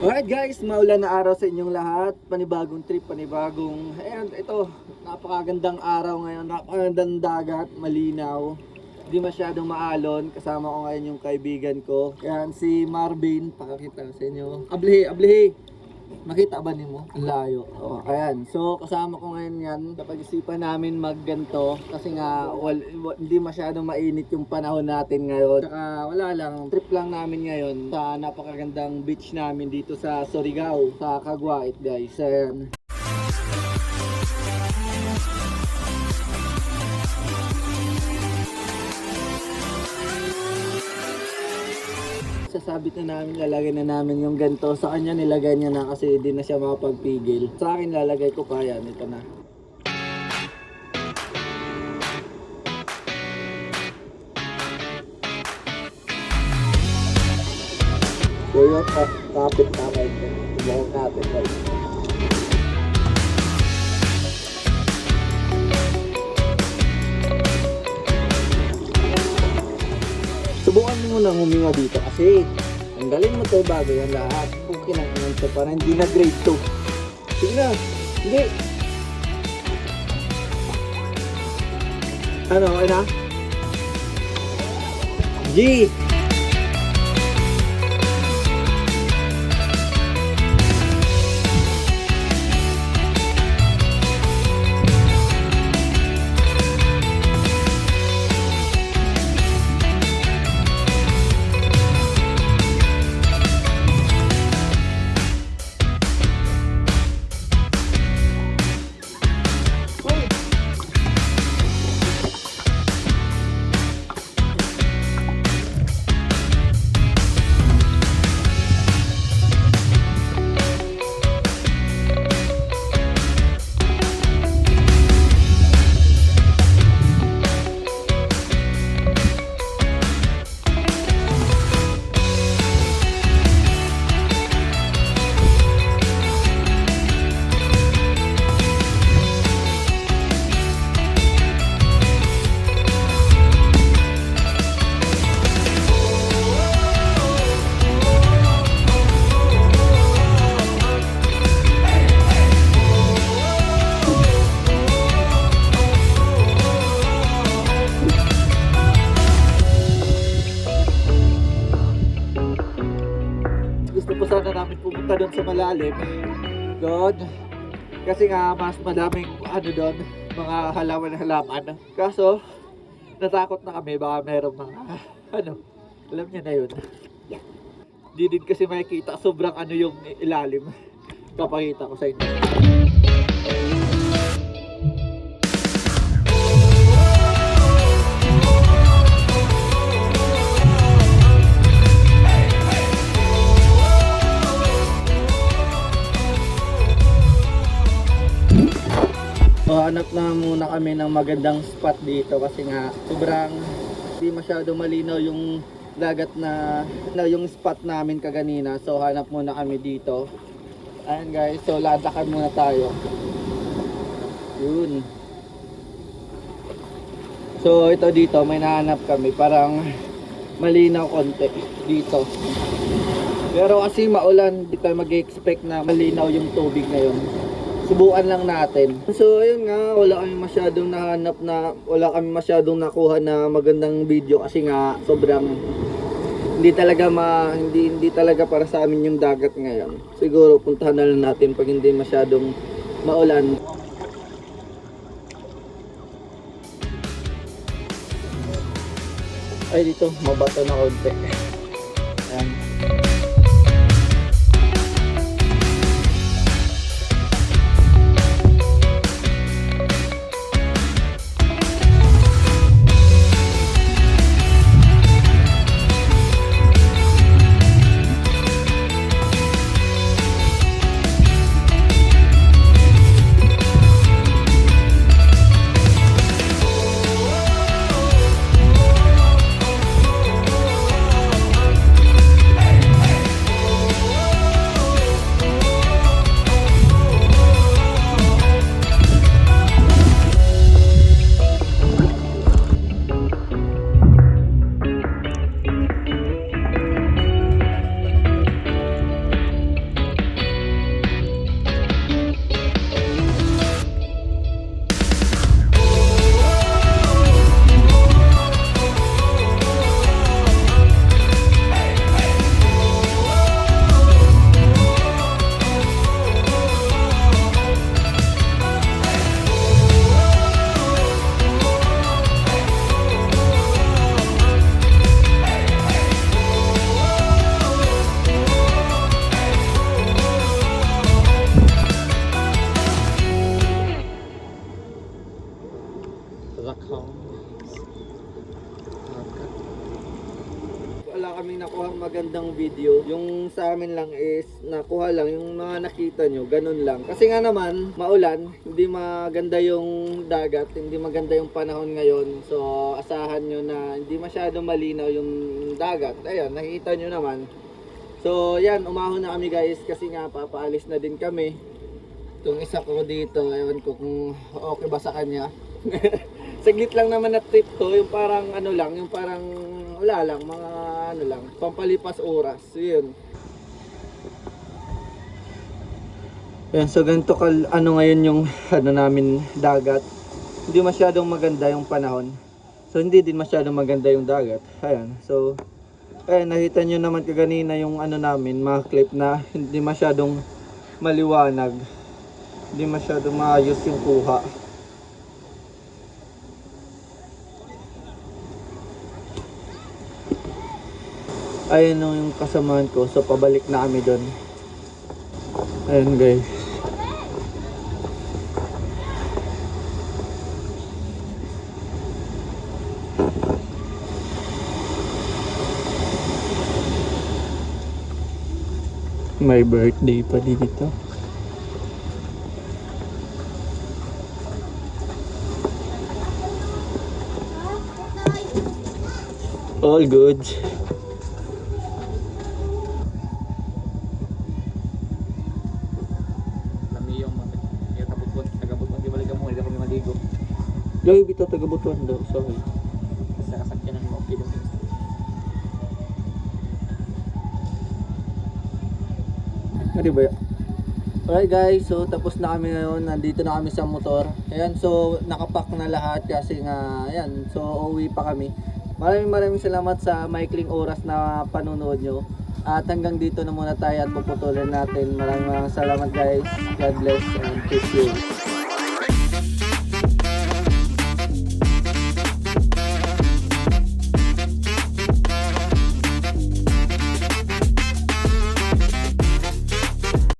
Alright guys, maulan na araw sa inyong lahat. Panibagong trip, panibagong... Ayan, ito, napakagandang araw ngayon. Napakagandang dagat, malinaw. Hindi masyadong maalon. Kasama ko ngayon yung kaibigan ko. Ayan, si Marvin. Pakakita sa inyo. Ablihi, ablihi! Makita ba niyo? Ang layo. Oh, ayan. So, kasama ko ngayon yan. Napag-isipan namin magganto. Kasi nga, hindi masyadong mainit yung panahon natin ngayon. Saka, wala lang. Trip lang namin ngayon sa napakagandang beach namin dito sa Surigao. Sa Caguait, guys. Ayan. Sasabit na namin, lalagay na namin yung ganto. Sa kanya nilagay niya na kasi hindi na siya makapagpigil. Sa akin lalagay ko pa yan, ito na. So yun, kapit namin ito. Subukan natin guys. Subukan mo muna huminga dito kasi tanggalin mo to bago yan lahat. Kung kinakanan to para hindi na grade 2. Sige na. Hindi. Ano? Okay na? G! Gusto po sana namin pumunta doon sa malalim doon kasi nga mas madaming doon mga halaman. Kaso natakot na kami baka merong mga alam niya na yun. Di din kasi makikita sobrang yung ilalim. Papakita ko sa inyo. Hanap na muna kami ng magandang spot dito kasi nga sobrang hindi masyado malinaw yung dagat na yung spot namin kaganina. So hanap muna kami dito. Ayan guys, so lalakad muna tayo. Yun. So ito dito may nahanap kami, parang malinaw konti dito. Pero kasi maulan, di tayo mag-expect na malinaw yung tubig na yun. Subukan lang natin. So ayun nga, wala kami masyadong nakuha na magandang video kasi nga sobrang hindi talaga para sa amin yung dagat ngayon. Siguro puntahan na lang natin pag hindi masyadong maulan. Ay dito, mabato na konti. Ayan. magandang video. Yung sa amin lang is nakuha lang yung mga nakita nyo, ganun lang. Kasi nga naman, maulan, hindi maganda yung dagat, hindi maganda yung panahon ngayon. So asahan nyo na hindi masyado malinaw yung dagat. Ayan, nakikita nyo naman. So yan, umahon na kami guys kasi nga papaalis na din kami. Itong isa ko dito, ewan ko kung okay ba sa kanya. Saglit lang naman na trip to, yung parang ano lang, yung parang wala lang, mga ano lang, pampalipas oras. So yun. Yan, so ganito ano ngayon yung ano namin dagat. Hindi masyadong maganda yung panahon. So hindi din masyadong maganda yung dagat. Ayan, so ayan, nakita nyo naman kaganina yung ano namin, mga clip na hindi masyadong maliwanag. Hindi masyadong maayos yung kuha. Ayun yung kasamaan ko, so pabalik na kami doon. Ayun guys. May birthday pa dito. All good. Joy, bitaw taga-butuan daw. Sorry. Sa kasakyanan mo, okay lang. Ano ba yan? Alright guys, so tapos na kami ngayon. Nandito na kami sa motor. Ayan, so nakapack na lahat kasi nga, ayan, so uwi pa kami. Maraming salamat sa maikling oras na panunood nyo. At hanggang dito na muna tayo at puputulan natin. Maraming salamat guys. God bless and peace you.